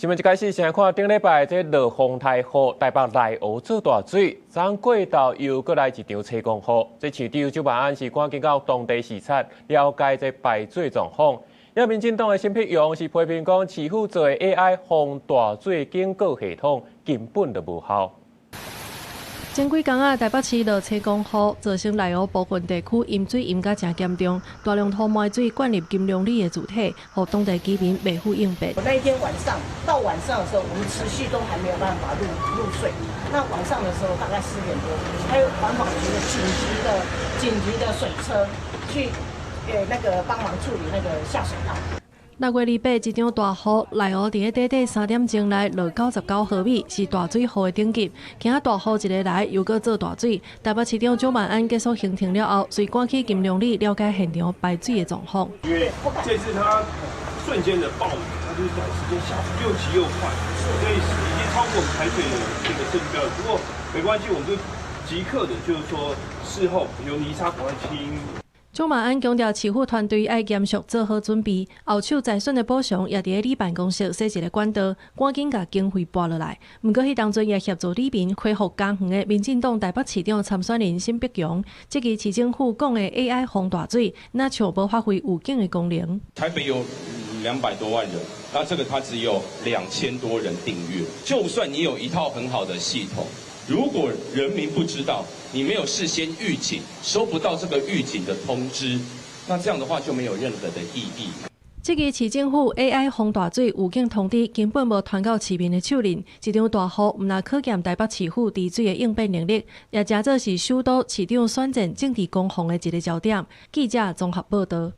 新聞一開始，先來看頂禮拜這落風台雨，台北內湖做大水，昨過道又過來一場車公雨。這市長周萬安是趕緊到當地視察，了解這排水狀況。也民進黨的陳碧榮是批評講，市府做的 AI 防大水警告系統根本就無效。前幾天啊，台北市落車公雨，造成內湖部分地區淹水淹甲真嚴重，大量土黴水灌入金龍里的主體，讓當地居民未予應變。那一天晚上到晚上的時候，我們持續都還沒有辦法入水。那晚上的時候大概4點多，還有環保局的緊急的水車去那個幫忙處理那個下水道。6月28一場大雨，內湖在短短3點鐘內落99毫米，是大水雨的頂級。今仔大雨一個來，又閣做大水。台北市長周萬安結束行程了後，隨趕去金龍里了解現場排水的狀況。因為這次它瞬間的暴雨，它就是短時間下又急又快，所以已經超過我們排水的這個設計標準。不過沒關係，我們就即刻的，就是說事後有泥沙趕快清。周萬安強調，市府團隊要嚴肅做好準備，後手財損的補償也佇你辦公室設一個管道，趕緊把經費撥落來。不過，迄當陣也協助里民恢復家園的民進黨台北市長參選人陳碧榮，質疑市政府講的 AI 防大水，那像無發揮預警的功能。台北有200多萬人，那這個它只有2000多人訂閱，就算你有一套很好的系統，如果人民不知道，你沒有事先預警，收不到這個預警的通知，那這樣的話就沒有任何的意義。這個市政府 AI 防大水預警通知根本無傳到市民的手裡，一場大雨唔但考驗台北市府治水的應變能力，也真做是首都市長選戰政治攻防的一個焦點。記者綜合報道。